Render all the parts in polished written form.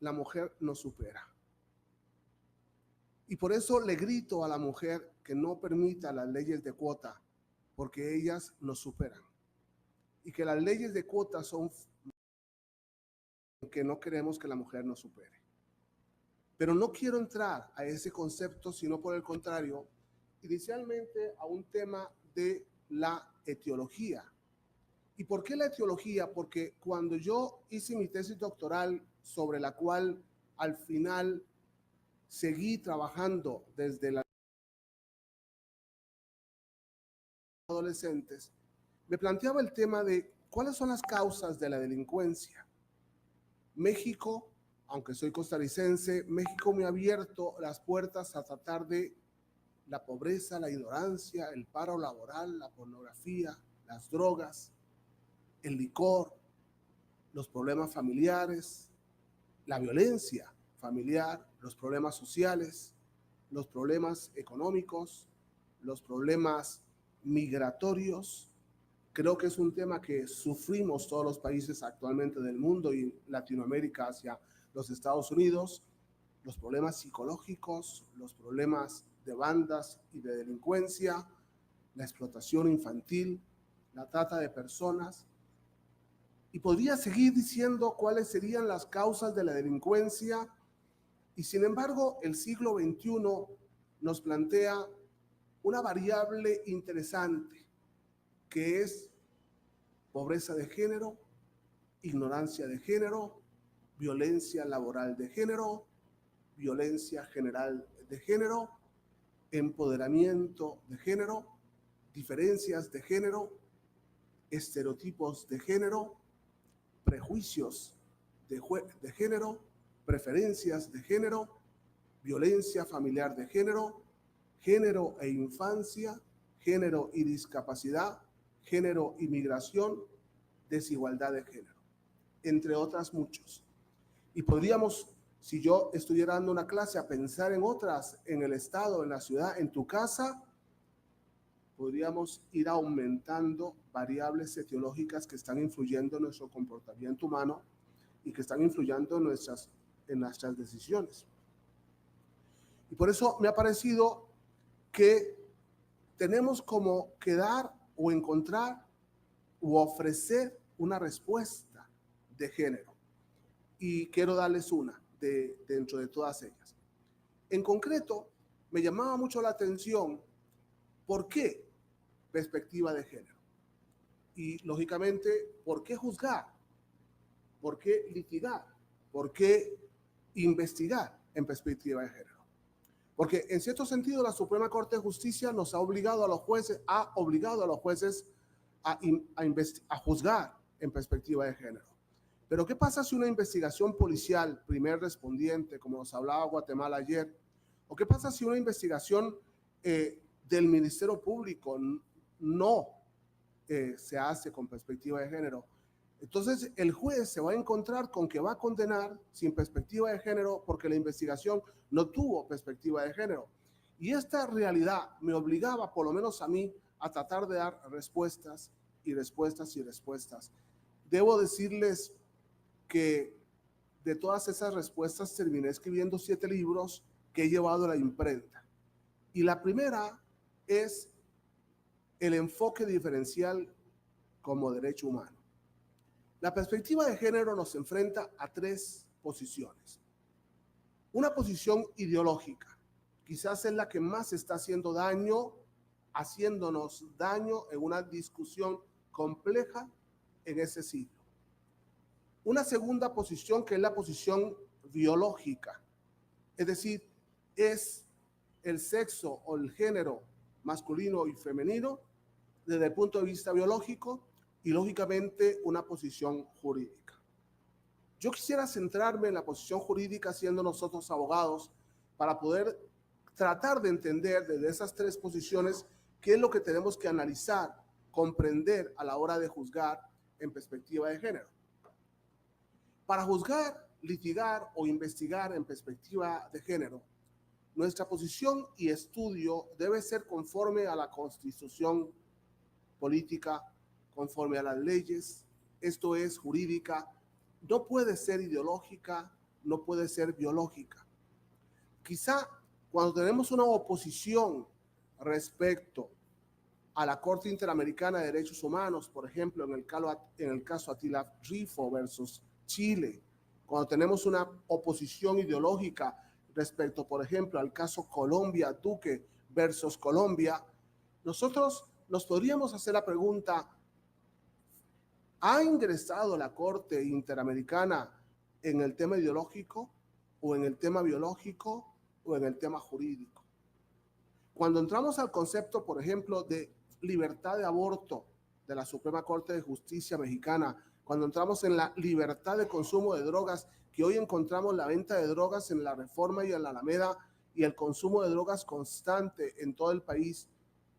la mujer nos supera. Y por eso le grito a la mujer que no permita las leyes de cuota, porque ellas nos superan. Y que las leyes de cuota son que no queremos que la mujer nos supere. Pero no quiero entrar a ese concepto, sino por el contrario, inicialmente a un tema de la etiología. ¿Y por qué la etiología? Porque cuando yo hice mi tesis doctoral, sobre la cual al final seguí trabajando desde la adolescentes, me planteaba el tema de cuáles son las causas de la delincuencia. México, aunque soy costarricense, México me ha abierto las puertas a tratar de la pobreza, la ignorancia, el paro laboral, la pornografía, las drogas, el licor, los problemas familiares, la violencia familiar, los problemas sociales, los problemas económicos, los problemas migratorios. Creo que es un tema que sufrimos todos los países actualmente del mundo y Latinoamérica hacia los Estados Unidos, los problemas psicológicos, los problemas de bandas y de delincuencia, la explotación infantil, la trata de personas. Y podría seguir diciendo cuáles serían las causas de la delincuencia. Y sin embargo, el siglo XXI nos plantea una variable interesante, que es pobreza de género, ignorancia de género, violencia laboral de género, violencia general de género, empoderamiento de género, diferencias de género, estereotipos de género, prejuicios de género, preferencias de género, violencia familiar de género, género e infancia, género y discapacidad, género y migración, desigualdad de género, entre otras muchos. Y podríamos, si yo estuviera dando una clase, a pensar en otras, en el estado, en la ciudad, en tu casa, podríamos ir aumentando variables etiológicas que están influyendo en nuestro comportamiento humano y que están influyendo en nuestras decisiones. Y por eso me ha parecido que tenemos como que dar o encontrar u ofrecer una respuesta de género. Y quiero darles una dentro de todas ellas. En concreto, me llamaba mucho la atención por qué perspectiva de género. Y lógicamente, ¿por qué juzgar? ¿Por qué litigar? ¿Por qué investigar en perspectiva de género? Porque en cierto sentido la Suprema Corte de Justicia nos ha obligado a los jueces, a juzgar en perspectiva de género. Pero ¿qué pasa si una investigación policial, primer respondiente, como nos hablaba Guatemala ayer, o qué pasa si una investigación del Ministerio Público no se hace con perspectiva de género? Entonces el juez se va a encontrar con que va a condenar sin perspectiva de género porque la investigación no tuvo perspectiva de género. Y esta realidad me obligaba, por lo menos a mí, a tratar de dar respuestas y respuestas y respuestas. Debo decirles que de todas esas respuestas terminé escribiendo 7 libros que he llevado a la imprenta. Y la primera es el enfoque diferencial como derecho humano. La perspectiva de género nos enfrenta a 3 posiciones. Una posición ideológica, quizás es la que más está haciéndonos daño en una discusión compleja en ese siglo. Una segunda posición, que es la posición biológica, es decir, es el sexo o el género masculino y femenino desde el punto de vista biológico, y lógicamente una posición jurídica. Yo quisiera centrarme en la posición jurídica, siendo nosotros abogados, para poder tratar de entender desde esas 3 posiciones qué es lo que tenemos que analizar, comprender a la hora de juzgar en perspectiva de género. Para juzgar, litigar o investigar en perspectiva de género, nuestra posición y estudio debe ser conforme a la Constitución política, conforme a las leyes, esto es jurídica, no puede ser ideológica, no puede ser biológica. Quizá cuando tenemos una oposición respecto a la Corte Interamericana de Derechos Humanos, por ejemplo, en el caso Attila Rifo versus Chile, cuando tenemos una oposición ideológica respecto, por ejemplo, al caso Colombia, Duque versus Colombia, nosotros nos podríamos hacer la pregunta, ¿ha ingresado la Corte Interamericana en el tema ideológico o en el tema biológico o en el tema jurídico? Cuando entramos al concepto, por ejemplo, de libertad de aborto de la Suprema Corte de Justicia mexicana, cuando entramos en la libertad de consumo de drogas, que hoy encontramos la venta de drogas en la Reforma y en la Alameda y el consumo de drogas constante en todo el país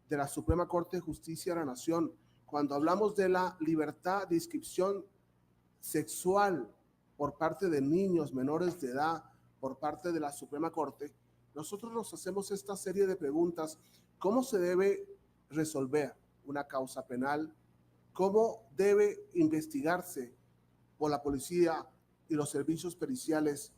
de la Suprema Corte de Justicia de la Nación, cuando hablamos de la libertad de inscripción sexual por parte de niños menores de edad, por parte de la Suprema Corte, nosotros nos hacemos esta serie de preguntas. ¿Cómo se debe resolver una causa penal? ¿Cómo debe investigarse por la policía y los servicios periciales?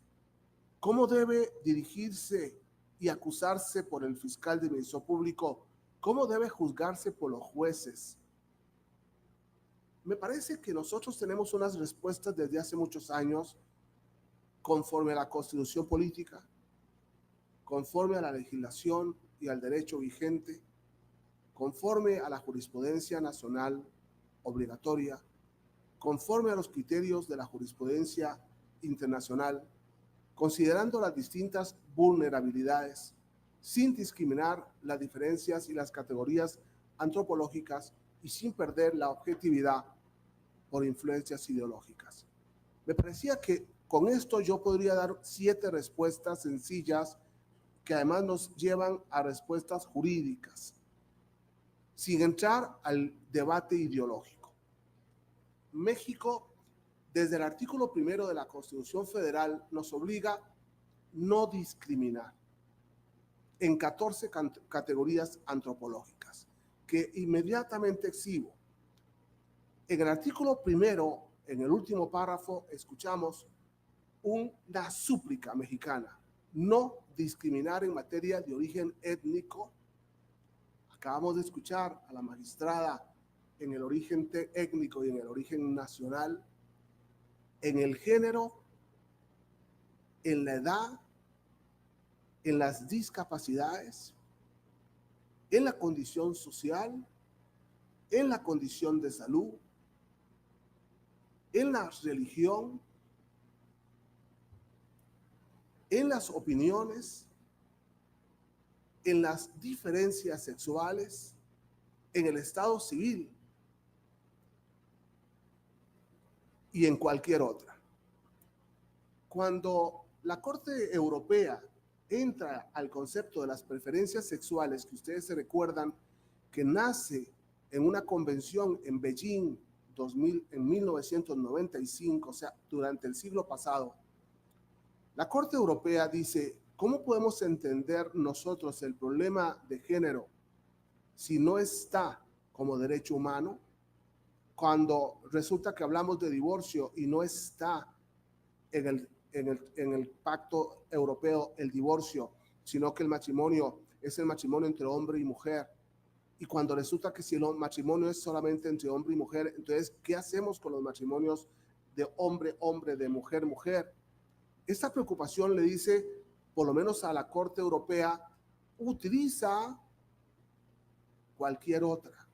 ¿Cómo debe dirigirse y acusarse por el fiscal de Ministerio Público? ¿Cómo debe juzgarse por los jueces? Me parece que nosotros tenemos unas respuestas desde hace muchos años conforme a la Constitución política, conforme a la legislación y al derecho vigente, conforme a la jurisprudencia nacional obligatoria, conforme a los criterios de la jurisprudencia internacional, considerando las distintas vulnerabilidades, sin discriminar las diferencias y las categorías antropológicas y sin perder la objetividad por influencias ideológicas. Me parecía que con esto yo podría dar 7 respuestas sencillas que además nos llevan a respuestas jurídicas, sin entrar al debate ideológico. México, desde el artículo 1 de la Constitución Federal, nos obliga a no discriminar en 14 categorías antropológicas, que inmediatamente exhibo. En el artículo 1, en el último párrafo, escuchamos una súplica mexicana: no discriminar en materia de origen étnico. Acabamos de escuchar a la magistrada en el origen étnico y en el origen nacional, en el género, en la edad, en las discapacidades, en la condición social, en la condición de salud, en la religión, en las opiniones, en las diferencias sexuales, en el estado civil y en cualquier otra. Cuando la Corte Europea entra al concepto de las preferencias sexuales, que ustedes se recuerdan que nace en una convención en Beijing en 1995, o sea, durante el siglo pasado, la Corte Europea dice: ¿cómo podemos entender nosotros el problema de género si no está como derecho humano? Cuando resulta que hablamos de divorcio y no está en el pacto europeo el divorcio, sino que el matrimonio es el matrimonio entre hombre y mujer. Y cuando resulta que si el matrimonio es solamente entre hombre y mujer, entonces, ¿qué hacemos con los matrimonios de hombre-hombre, de mujer-mujer? Esta preocupación le dice, por lo menos a la Corte Europea, utiliza cualquier otra.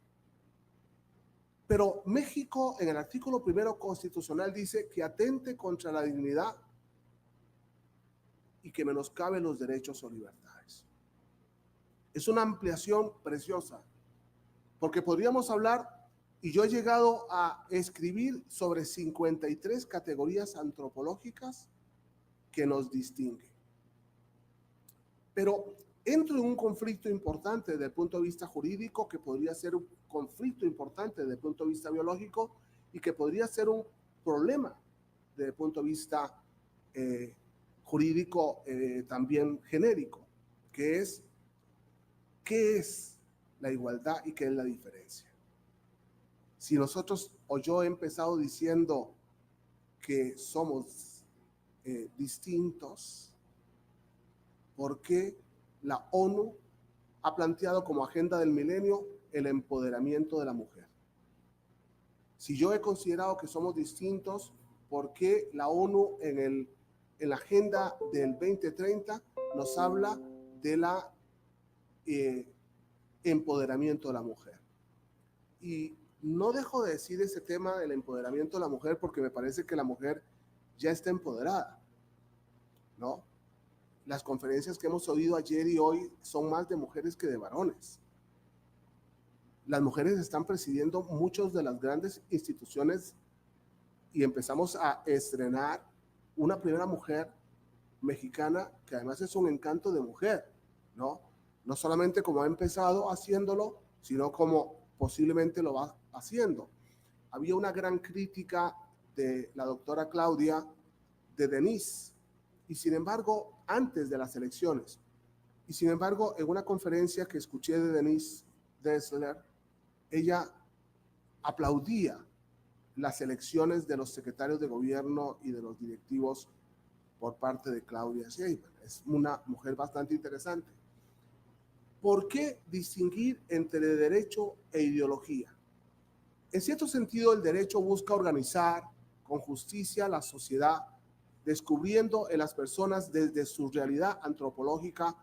Pero México, en el artículo 1 constitucional, dice que atente contra la dignidad y que menoscabe los derechos o libertades. Es una ampliación preciosa, porque podríamos hablar, y yo he llegado a escribir sobre 53 categorías antropológicas que nos distinguen. Pero entro en un conflicto importante desde el punto de vista jurídico, que podría ser un conflicto importante desde el punto de vista biológico y que podría ser un problema desde el punto de vista jurídico también genérico, que es ¿qué es la igualdad y qué es la diferencia? Si nosotros o yo he empezado diciendo que somos distintos? ¿Por qué la ONU ha planteado como agenda del milenio el empoderamiento de la mujer? Si yo he considerado que somos distintos, ¿por qué la ONU en la agenda del 2030 nos habla de la empoderamiento de la mujer? Y no dejo de decir ese tema del empoderamiento de la mujer porque me parece que la mujer ya está empoderada, ¿no? Las conferencias que hemos oído ayer y hoy son más de mujeres que de varones. Las mujeres están presidiendo muchas de las grandes instituciones y empezamos a estrenar una primera mujer mexicana que además es un encanto de mujer, ¿no? No solamente como ha empezado haciéndolo, sino como posiblemente lo va haciendo. Había una gran crítica de la doctora Claudia de Denise, y sin embargo, antes de las elecciones, y sin embargo, en una conferencia que escuché de Denise Dresler, ella aplaudía las elecciones de los secretarios de gobierno y de los directivos por parte de Claudia Sheinbaum. Es una mujer bastante interesante. ¿Por qué distinguir entre derecho e ideología? En cierto sentido, el derecho busca organizar con justicia la sociedad, descubriendo en las personas desde su realidad antropológica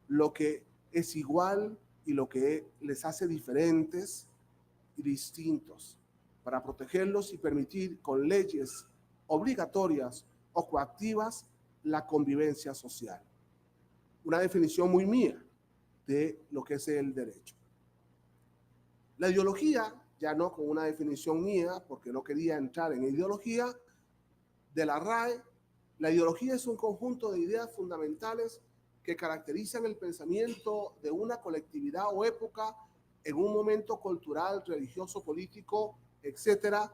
lo que es igual y lo que les hace diferentes y distintos, para protegerlos y permitir con leyes obligatorias o coactivas la convivencia social. Una definición muy mía de lo que es el derecho. La ideología, ya no con una definición mía, porque no quería entrar en ideología, de la RAE, la ideología es un conjunto de ideas fundamentales que caracterizan el pensamiento de una colectividad o época en un momento cultural, religioso, político, etcétera,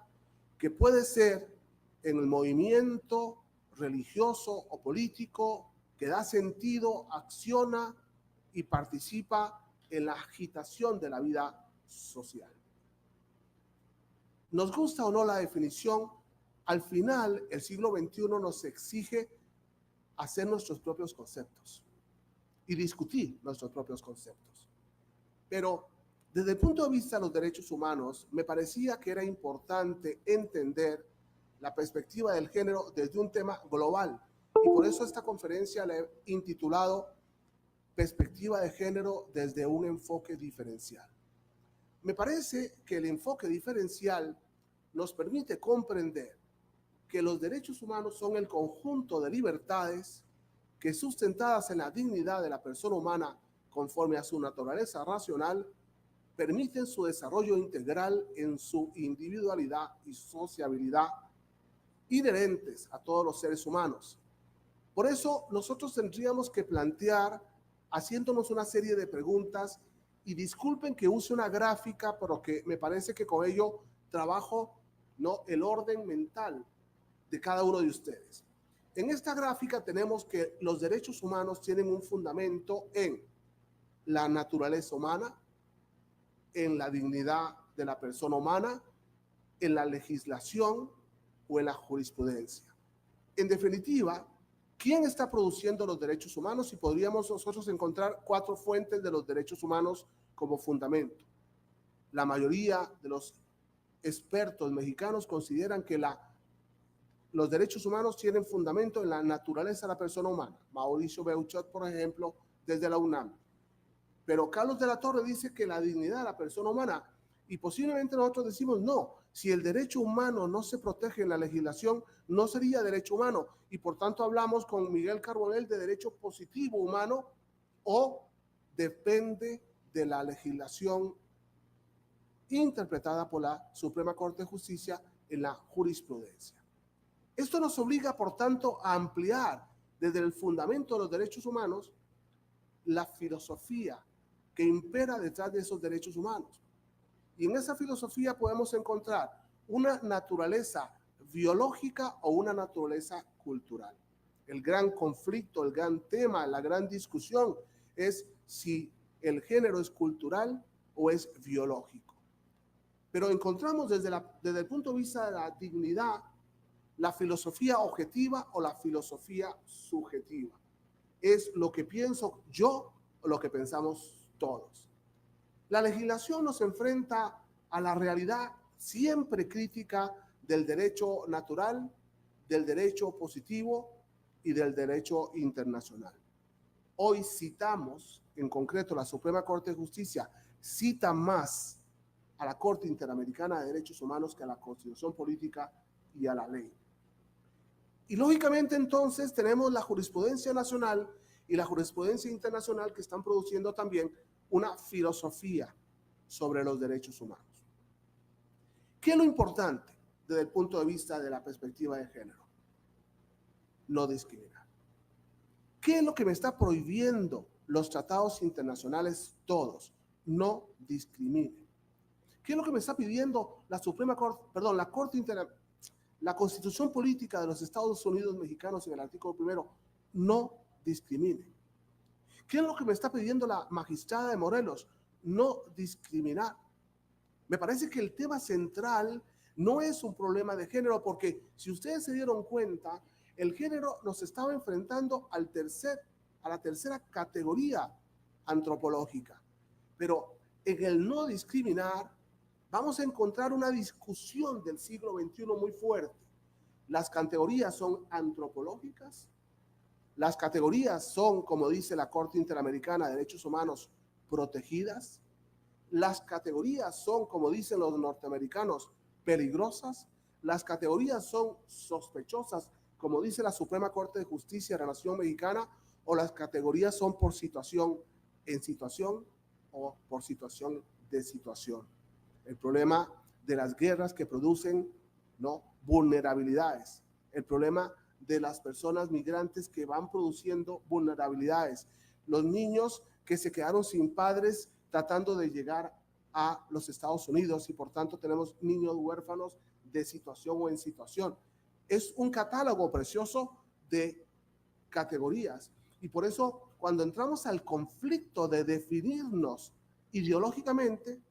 que puede ser en el movimiento religioso o político que da sentido, acciona y participa en la agitación de la vida social. Nos gusta o no la definición, al final el siglo XXI nos exige hacer nuestros propios conceptos y discutir nuestros propios conceptos. Pero desde el punto de vista de los derechos humanos, me parecía que era importante entender la perspectiva del género desde un tema global. Y por eso esta conferencia la he intitulado Perspectiva de género desde un enfoque diferencial. Me parece que el enfoque diferencial nos permite comprender que los derechos humanos son el conjunto de libertades que, sustentadas en la dignidad de la persona humana conforme a su naturaleza racional, permiten su desarrollo integral en su individualidad y sociabilidad inherentes a todos los seres humanos. Por eso nosotros tendríamos que plantear, haciéndonos una serie de preguntas, y disculpen que use una gráfica, pero que me parece que con ello trabajo, ¿no?, el orden mental de cada uno de ustedes. En esta gráfica tenemos que los derechos humanos tienen un fundamento en la naturaleza humana, en la dignidad de la persona humana, en la legislación o en la jurisprudencia. En definitiva, ¿quién está produciendo los derechos humanos? Y podríamos nosotros encontrar 4 fuentes de los derechos humanos como fundamento. La mayoría de los expertos mexicanos consideran que los derechos humanos tienen fundamento en la naturaleza de la persona humana. Mauricio Beuchat, por ejemplo, desde la UNAM. Pero Carlos de la Torre dice que la dignidad de la persona humana, y posiblemente nosotros decimos no, si el derecho humano no se protege en la legislación, no sería derecho humano, y por tanto hablamos con Miguel Carbonell de derecho positivo humano, o depende de la legislación interpretada por la Suprema Corte de Justicia en la jurisprudencia. Esto nos obliga, por tanto, a ampliar desde el fundamento de los derechos humanos la filosofía que impera detrás de esos derechos humanos. Y en esa filosofía podemos encontrar una naturaleza biológica o una naturaleza cultural. El gran conflicto, el gran tema, la gran discusión es si el género es cultural o es biológico. Pero encontramos desde el punto de vista de la dignidad la filosofía objetiva o la filosofía subjetiva. Es lo que pienso yo o lo que pensamos todos. La legislación nos enfrenta a la realidad siempre crítica del derecho natural, del derecho positivo y del derecho internacional. Hoy citamos, en concreto la Suprema Corte de Justicia cita más a la Corte Interamericana de Derechos Humanos que a la Constitución Política y a la ley. Y lógicamente entonces tenemos la jurisprudencia nacional y la jurisprudencia internacional que están produciendo también una filosofía sobre los derechos humanos. ¿Qué es lo importante desde el punto de vista de la perspectiva de género? No discriminar. ¿Qué es lo que me está prohibiendo los tratados internacionales todos? No discrimine. ¿Qué es lo que me está pidiendo la Suprema Corte, perdón, la Corte Interamericana? La Constitución Política de los Estados Unidos Mexicanos en el artículo 1, no discrimine. ¿Qué es lo que me está pidiendo la magistrada de Morelos? No discriminar. Me parece que el tema central no es un problema de género, porque si ustedes se dieron cuenta, el género nos estaba enfrentando a la tercera categoría antropológica. Pero en el no discriminar, vamos a encontrar una discusión del siglo XXI muy fuerte. Las categorías son antropológicas, las categorías son, como dice la Corte Interamericana de Derechos Humanos, protegidas, las categorías son, como dicen los norteamericanos, peligrosas, las categorías son sospechosas, como dice la Suprema Corte de Justicia de la Nación Mexicana, o las categorías son por situación en situación o por situación de situación. El problema de las guerras que producen, ¿no?, vulnerabilidades, el problema de las personas migrantes que van produciendo vulnerabilidades, los niños que se quedaron sin padres tratando de llegar a los Estados Unidos y por tanto tenemos niños huérfanos de situación o en situación. Es un catálogo precioso de categorías y por eso cuando entramos al conflicto de definirnos ideológicamente,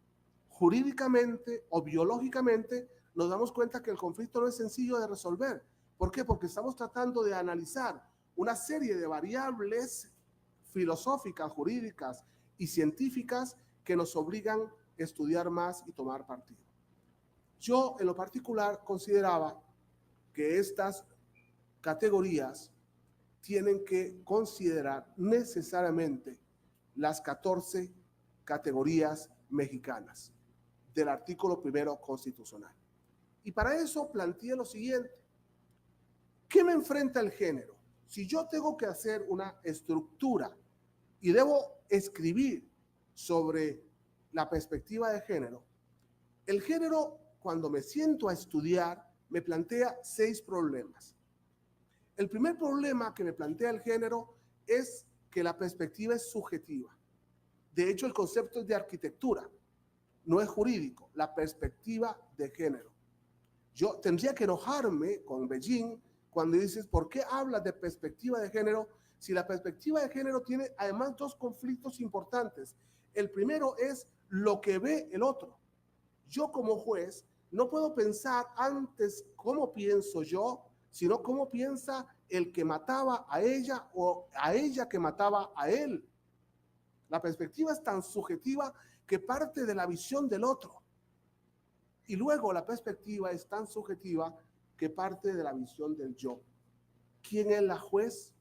jurídicamente o biológicamente, nos damos cuenta que el conflicto no es sencillo de resolver. ¿Por qué? Porque estamos tratando de analizar una serie de variables filosóficas, jurídicas y científicas que nos obligan a estudiar más y tomar partido. Yo, en lo particular, consideraba que estas categorías tienen que considerar necesariamente las 14 categorías mexicanas del artículo 1 constitucional. Y para eso planteé lo siguiente. ¿Qué me enfrenta el género? Si yo tengo que hacer una estructura y debo escribir sobre la perspectiva de género, el género, cuando me siento a estudiar, me plantea 6 problemas. El primer problema que me plantea el género es que la perspectiva es subjetiva. De hecho, el concepto es de arquitectura, no es jurídico, la perspectiva de género. Yo tendría que enojarme con Beijing cuando dices, ¿por qué hablas de perspectiva de género? Si la perspectiva de género tiene además 2 conflictos importantes. El primero es lo que ve el otro. Yo como juez no puedo pensar antes cómo pienso yo, sino cómo piensa el que mataba a ella o a ella que mataba a él. La perspectiva es tan subjetiva que parte de la visión del otro. Y luego la perspectiva es tan subjetiva que parte de la visión del yo. ¿Quién es la juez?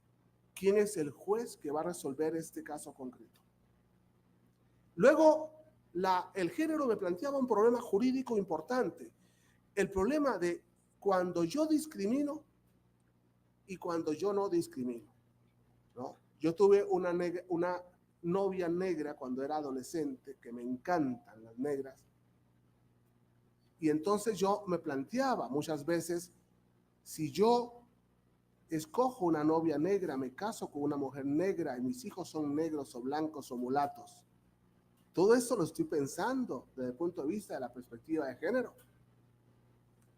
¿Quién es el juez que va a resolver este caso concreto? Luego, el género me planteaba un problema jurídico importante. El problema de cuando yo discrimino y cuando yo no discrimino, ¿no? Yo tuve una novia negra cuando era adolescente, que me encantan las negras, y entonces yo me planteaba muchas veces, si yo escojo una novia negra, me caso con una mujer negra y mis hijos son negros o blancos o mulatos, todo eso lo estoy pensando desde el punto de vista de la perspectiva de género.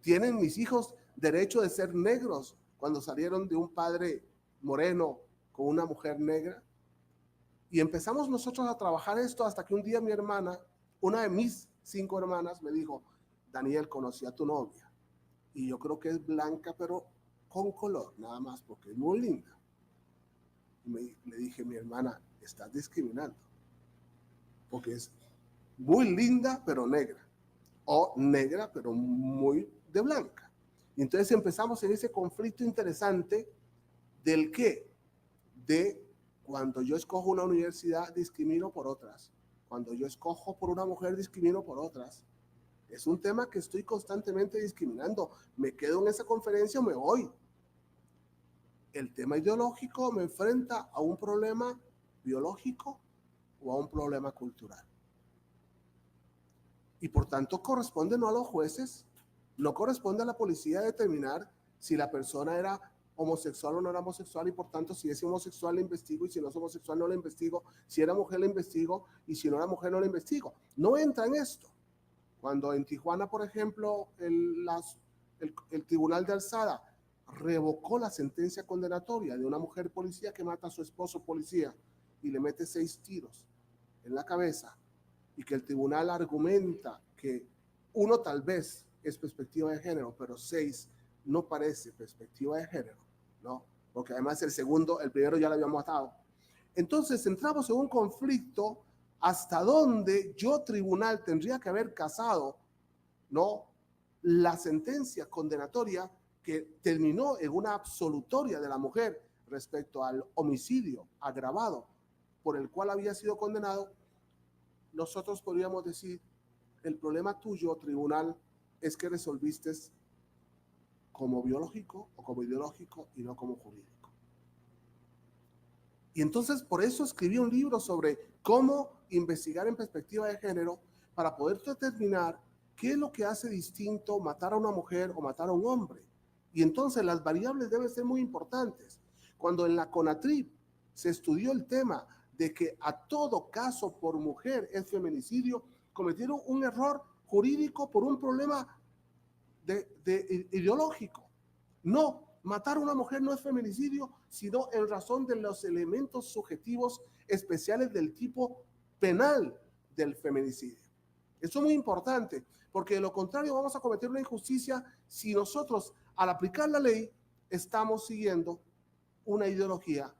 ¿Tienen mis hijos derecho de ser negros cuando salieron de un padre moreno con una mujer negra? Y empezamos nosotros a trabajar esto hasta que un día mi hermana, una de mis 5 hermanas, me dijo, Daniel, conocí a tu novia. y yo creo que es blanca, pero con color, nada más, porque es muy linda. Le dije, mi hermana, estás discriminando, porque es muy linda, pero negra, o negra, pero muy de blanca. Y entonces empezamos en ese conflicto interesante del qué, de cuando yo escojo una universidad, discrimino por otras. Cuando yo escojo por una mujer, discrimino por otras. Es un tema que estoy constantemente discriminando. Me quedo en esa conferencia o me voy. El tema ideológico me enfrenta a un problema biológico o a un problema cultural. Y por tanto corresponde no a los jueces, no corresponde a la policía determinar si la persona era homosexual o no era homosexual, y por tanto si es homosexual la investigo, y si no es homosexual no la investigo, si era mujer la investigo, y si no era mujer no la investigo. No entra en esto. Cuando en Tijuana, por ejemplo, el Tribunal de Alzada revocó la sentencia condenatoria de una mujer policía que mata a su esposo policía y le mete 6 tiros en la cabeza, y que el tribunal argumenta que 1 tal vez es perspectiva de género, pero 6 no parece perspectiva de género, ¿no? Porque además el primero ya lo había matado. Entonces entramos en un conflicto hasta donde yo, tribunal, tendría que haber casado, ¿no?, la sentencia condenatoria que terminó en una absolutoria de la mujer respecto al homicidio agravado por el cual había sido condenado. Nosotros podríamos decir, el problema tuyo, tribunal, es que resolviste como biológico o como ideológico y no como jurídico. Y entonces por eso escribí un libro sobre cómo investigar en perspectiva de género para poder determinar qué es lo que hace distinto matar a una mujer o matar a un hombre. Y entonces las variables deben ser muy importantes. Cuando en la CONATRIP se estudió el tema de que a todo caso por mujer es feminicidio, cometieron un error jurídico por un problema ideológico. No, matar a una mujer no es feminicidio, sino en razón de los elementos subjetivos especiales del tipo penal del feminicidio. Eso es muy importante, porque de lo contrario vamos a cometer una injusticia si nosotros, al aplicar la ley, estamos siguiendo una ideología,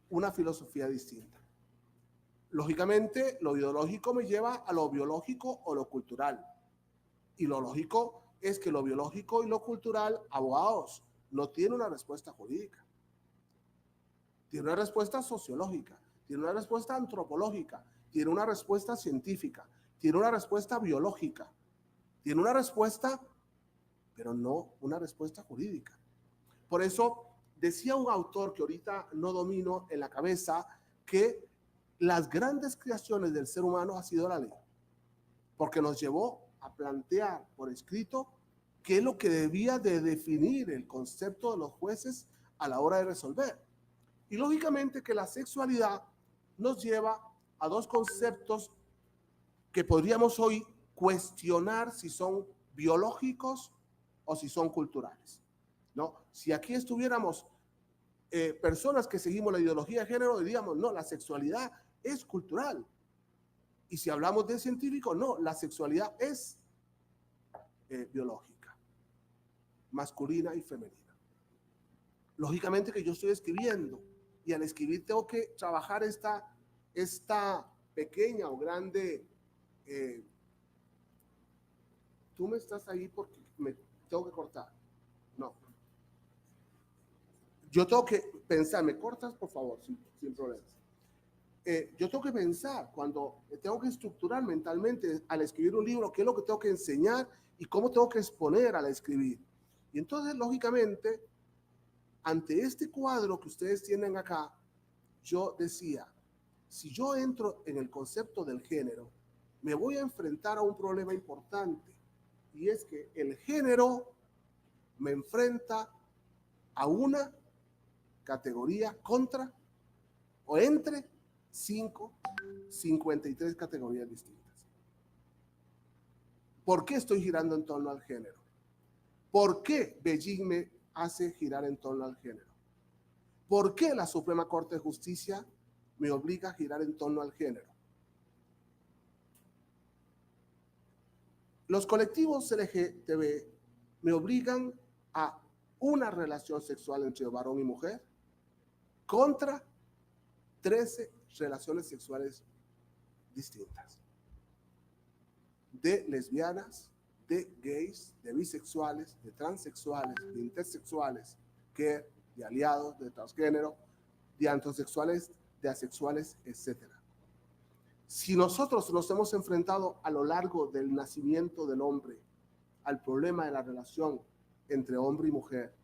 una filosofía distinta. Lógicamente, lo ideológico me lleva a lo biológico o lo cultural. Y lo lógico es que lo biológico y lo cultural, abogados, no tiene una respuesta jurídica. Tiene una respuesta sociológica, tiene una respuesta antropológica, tiene una respuesta científica, tiene una respuesta biológica, tiene una respuesta, pero no una respuesta jurídica. Por eso decía un autor que ahorita no domino en la cabeza, que las grandes creaciones del ser humano ha sido la ley, porque nos llevó a plantear por escrito qué es lo que debía de definir el concepto de los jueces a la hora de resolver. Y lógicamente que la sexualidad nos lleva a 2 conceptos que podríamos hoy cuestionar si son biológicos o si son culturales, ¿no? Si aquí estuviéramos personas que seguimos la ideología de género, diríamos, no, la sexualidad es cultural. Y si hablamos de científico, no, la sexualidad es biológica, masculina y femenina. Lógicamente que yo estoy escribiendo, y al escribir tengo que trabajar esta pequeña o grande, tú me estás ahí porque me tengo que cortar. No. Yo tengo que pensar, ¿me cortas, por favor? Sin problemas. Yo tengo que pensar, cuando tengo que estructurar mentalmente al escribir un libro, qué es lo que tengo que enseñar y cómo tengo que exponer al escribir. Y entonces, lógicamente, ante este cuadro que ustedes tienen acá, yo decía, si yo entro en el concepto del género, me voy a enfrentar a un problema importante, y es que el género me enfrenta a una categoría contra o entre 53 categorías distintas. ¿Por qué estoy girando en torno al género? ¿Por qué Beijing me hace girar en torno al género? ¿Por qué la Suprema Corte de Justicia me obliga a girar en torno al género? Los colectivos LGTB me obligan a una relación sexual entre varón y mujer contra 13 relaciones sexuales distintas. De lesbianas, de gays, de bisexuales, de transexuales, de intersexuales, queer, de aliados, de transgénero, de antrosexuales, de asexuales, etc. Si nosotros nos hemos enfrentado a lo largo del nacimiento del hombre al problema de la relación entre hombre y mujer,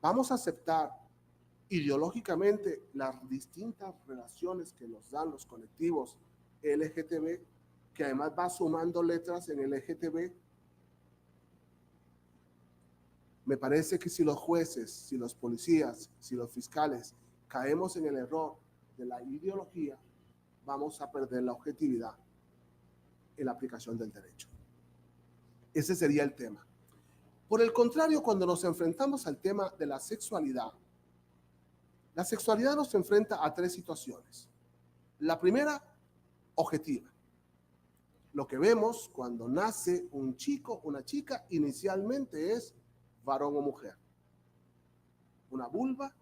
vamos a aceptar ideológicamente las distintas relaciones que nos dan los colectivos LGTB, que además va sumando letras en LGTB. Me parece que si los jueces, si los policías, si los fiscales caemos en el error de la ideología, vamos a perder la objetividad en la aplicación del derecho. Ese sería el tema. Por el contrario, cuando nos enfrentamos al tema de la sexualidad nos enfrenta a 3 situaciones. La primera, objetiva. Lo que vemos cuando nace un chico, una chica, inicialmente es varón o mujer. Una vulva,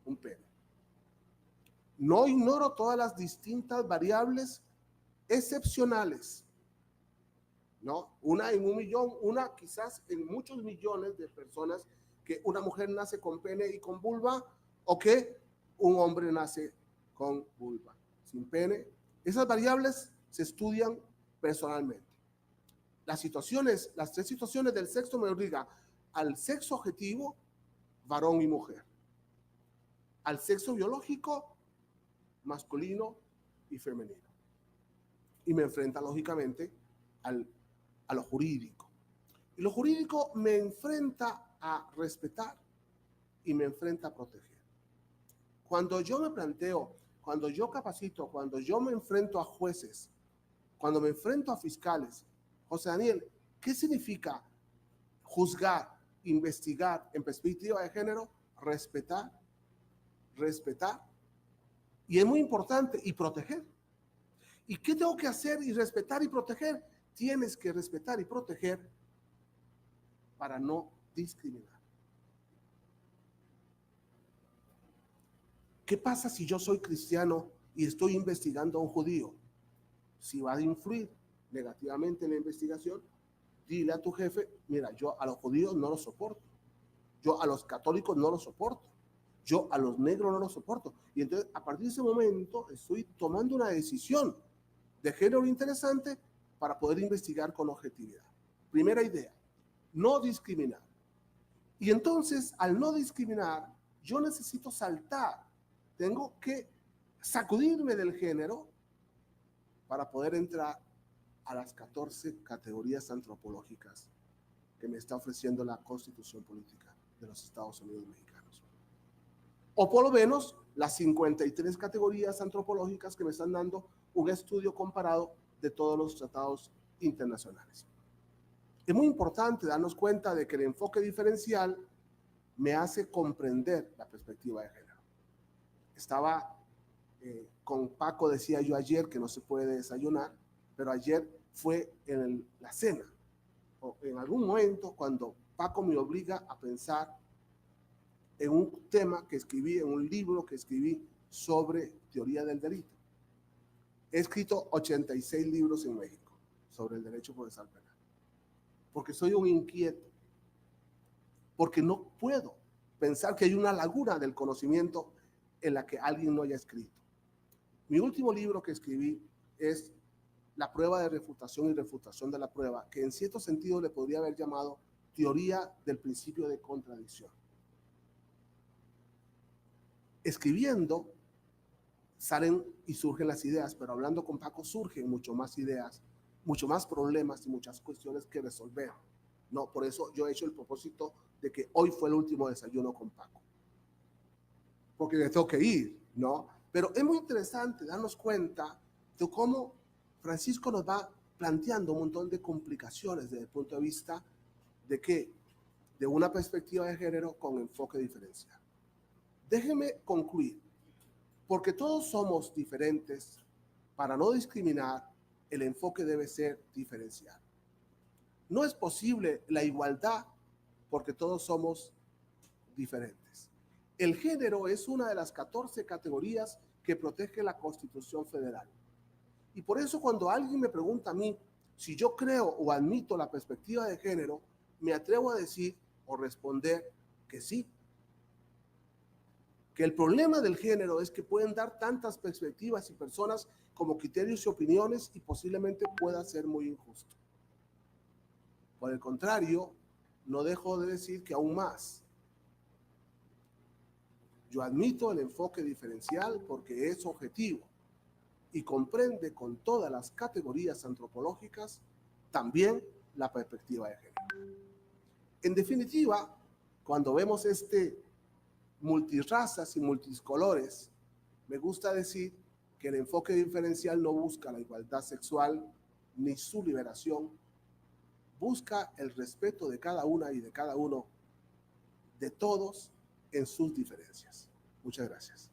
un pene. No ignoro todas las distintas variables excepcionales, ¿no? Una en 1 millón, una quizás en muchos millones de personas, que una mujer nace con pene y con vulva, o que un hombre nace con vulva, sin pene. Esas variables se estudian personalmente. Las 3 situaciones del sexo me obligan al sexo objetivo, varón y mujer. Al sexo biológico, masculino y femenino. Y me enfrenta lógicamente a lo jurídico. Y lo jurídico me enfrenta a respetar y me enfrenta a proteger. Cuando yo me planteo, cuando yo capacito, cuando yo me enfrento a jueces, cuando me enfrento a fiscales, José Daniel, ¿qué significa juzgar, investigar en perspectiva de género? Respetar, y es muy importante, y proteger. ¿Y qué tengo que hacer y respetar y proteger? Tienes que respetar y proteger para no discriminar. ¿Qué pasa si yo soy cristiano y estoy investigando a un judío? Si va a influir negativamente en la investigación, dile a tu jefe, mira, yo a los judíos no los soporto, yo a los católicos no los soporto, yo a los negros no los soporto. Y entonces, a partir de ese momento, estoy tomando una decisión de género interesante para poder investigar con objetividad. Primera idea, no discriminar. Y entonces, al no discriminar, yo necesito saltar. Tengo que sacudirme del género para poder entrar a las 14 categorías antropológicas que me está ofreciendo la Constitución Política de los Estados Unidos Mexicanos. O por lo menos las 53 categorías antropológicas que me están dando un estudio comparado de todos los tratados internacionales. Es muy importante darnos cuenta de que el enfoque diferencial me hace comprender la perspectiva de género. Estaba con Paco, decía yo ayer que no se puede desayunar, pero ayer fue en la cena, o en algún momento cuando Paco me obliga a pensar en un tema que escribí, en un libro que escribí sobre teoría del delito. He escrito 86 libros en México sobre el derecho procesal penal, porque soy un inquieto, porque no puedo pensar que hay una laguna del conocimiento en la que alguien no haya escrito. Mi último libro que escribí es La prueba de refutación y refutación de la prueba, que en cierto sentido le podría haber llamado teoría del principio de contradicción. Escribiendo salen y surgen las ideas, pero hablando con Paco surgen mucho más ideas, mucho más problemas y muchas cuestiones que resolver. No, por eso yo he hecho el propósito de que hoy fue el último desayuno con Paco, porque le tengo que ir, ¿no? Pero es muy interesante darnos cuenta de cómo Francisco nos va planteando un montón de complicaciones desde el punto de vista de que, de una perspectiva de género con enfoque diferencial. Déjeme concluir, porque todos somos diferentes. Para no discriminar, el enfoque debe ser diferencial. No es posible la igualdad porque todos somos diferentes. El género es una de las 14 categorías que protege la Constitución Federal. Y por eso cuando alguien me pregunta a mí si yo creo o admito la perspectiva de género, me atrevo a decir o responder que sí. Que el problema del género es que pueden dar tantas perspectivas y personas como criterios y opiniones y posiblemente pueda ser muy injusto. Por el contrario, no dejo de decir que aún más. Yo admito el enfoque diferencial porque es objetivo y comprende con todas las categorías antropológicas también la perspectiva de género. En definitiva, cuando vemos multirrazas y multicolores, me gusta decir que el enfoque diferencial no busca la igualdad sexual ni su liberación, busca el respeto de cada una y de cada uno, de todos en sus diferencias. Muchas gracias.